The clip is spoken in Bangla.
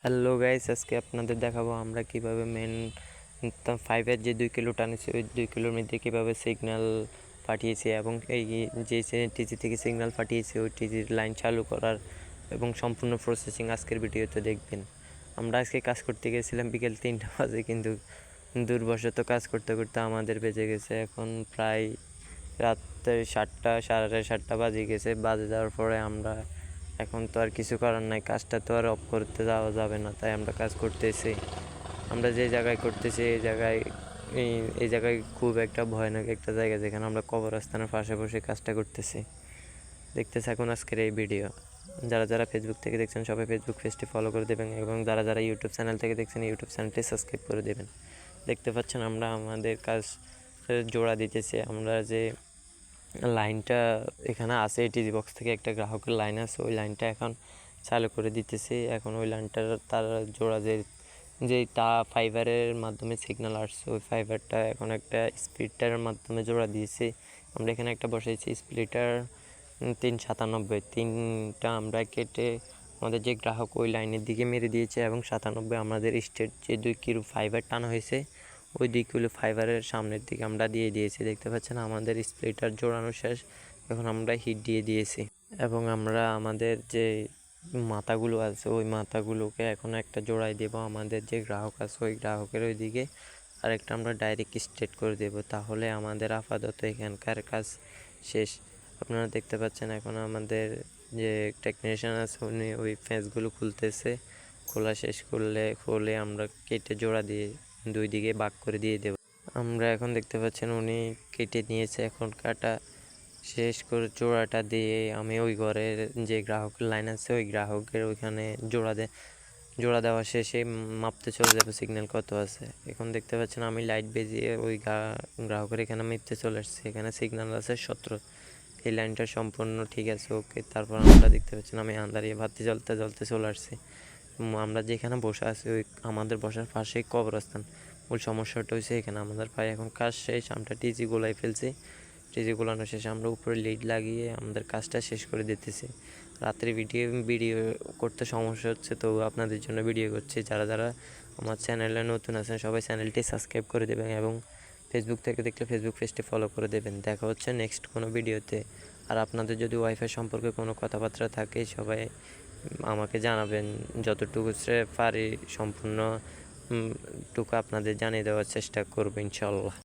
হ্যালো গাইস, আজকে আপনাদের দেখাবো আমরা কিভাবে মেন 5-এর যে 2 কিলো টানেছি ওই 2 কিলোর মধ্যে কীভাবে সিগন্যাল পাঠিয়েছি এবং এই যে টিজি থেকে সিগন্যাল পাঠিয়েছি ওই টিজির লাইন চালু করার এবং সম্পূর্ণ প্রসেসিং আজকের ভিডিওতে দেখবেন। আমরা আজকে কাজ করতে গেছিলাম বিকেল 3টা বাজে, কিন্তু দুর্বশত কাজ করতে করতে আমাদের বেজে গেছে এখন প্রায় রাত্রে 7টা, 7:30 বাজে গেছে। বাজে যাওয়ার পরে আমরা এখন তো আর কিছু করার নাই, কাজটা তো আর অফ করতে যাওয়া যাবে না, তাই আমরা কাজ করতেছি। আমরা যে জায়গায় করতেছি এই জায়গায় খুব একটা ভয়ানক একটা জায়গা, যেখানে আমরা কবরস্থানের পাশে বসে কাজটা করতেছি। দেখতে থাকুন আজকের এই ভিডিও। যারা যারা ফেসবুক থেকে দেখছেন সবাই ফেসবুক পেজটি ফলো করে দেবেন এবং যারা যারা ইউটিউব চ্যানেল থেকে দেখছেন ইউটিউব চ্যানেলটি সাবস্ক্রাইব করে দেবেন। দেখতে পাচ্ছেন আমরা আমাদের কাজ জোড়া দিতেছি। আমরা যে লাইনটা এখানে আছে টিজি বক্স থেকে একটা গ্রাহকের লাইন আছে, ওই লাইনটা এখন চালু করে দিতেছি। এখন ওই লাইনটার তার জোড়া যে ফাইবারের মাধ্যমে সিগন্যাল আসছে ওই ফাইবারটা এখন একটা স্প্লিটারের মাধ্যমে জোড়া দিয়েছি। আমরা এখানে একটা বসাইছি স্প্লিটার 397, 3টা আমরা কেটে আমাদের যে গ্রাহক ওই লাইনের দিকে মেরে দিয়েছে এবং 97 আমাদের স্টেট যে 2 কিলো ফাইবার টানা হয়েছে ওই 2 কিলো ফাইবারের সামনের দিকে আমরা দিয়ে দিয়েছি। দেখতে পাচ্ছেন আমাদের স্প্লিটার জোড়ানো শেষ, এখন আমরা হিট দিয়ে দিয়েছি এবং আমরা আমাদের যে মাথাগুলো আছে ওই মাথাগুলোকে এখন একটা জোড়াই দেব আমাদের যে গ্রাহক আছে ওই গ্রাহকের ওই দিকে, আরেকটা আমরা ডাইরেক্ট স্ট্রেট করে দেব। তাহলে আমাদের আপাতত এখানকার কাজ শেষ। আপনারা দেখতে পাচ্ছেন এখন আমাদের যে টেকনিশিয়ান আছে উনি ওই ফেন্সগুলো খুলতেছে। খোলা শেষ খুলে আমরা কেটে জোড়া দিয়ে দুই দিকে ভাগ করে দিয়ে দেব। আমরা এখন দেখতে পাচ্ছেন উনি কেটে নিয়েছে, এখন কাটা শেষ করে জোড়াটা দিয়ে আমি ওই ঘরের যে গ্রাহকের লাইন আছে ওই গ্রাহকের ওইখানে জোড়া দেওয়া শেষে মাপতে চলে যাবে সিগন্যাল কত আছে। এখন দেখতে পাচ্ছেন আমি লাইট বেজিয়ে ওই গ্রাহকের এখানে মাপতে চলে আসছি, এখানে সিগন্যাল আছে 17। এই লাইনটা সম্পূর্ণ ঠিক আছে, ওকে। তারপর আমরা দেখতে পাচ্ছেন আমি আন্দারিয়ে বাতি জ্বলতে চলে আসছি। আমরা যেখানে বসে আছি ওই আমাদের বসার পাশেই কবরস্থান। মূল সমস্যাটা হয়েছে এখানে আমাদের প্রায় এখন কাজ শেষ, আমরা টিজি গোলাই ফেলছি। টিজি গোলানো শেষে আমরা উপরে লিড লাগিয়ে আমাদের কাজটা শেষ করে দিতেছি। রাত্রে ভিডিও করতে সমস্যা হচ্ছে, তো আপনাদের জন্য ভিডিও করছি। যারা যারা আমার চ্যানেলে নতুন আছেন সবাই চ্যানেলটি সাবস্ক্রাইব করে দেবেন এবং ফেসবুক থেকে দেখলে ফেসবুক পেজটি ফলো করে দেবেন। দেখা হচ্ছে নেক্সট কোনো ভিডিওতে। আর আপনাদের যদি ওয়াইফাই সম্পর্কে কোনো কথাবার্তা থাকে সবাই আমাকে জানাবেন, যতটুকু পারি সম্পূর্ণ টুকু আপনাদের জানিয়ে দেওয়ার চেষ্টা করবো ইনশাল্লাহ।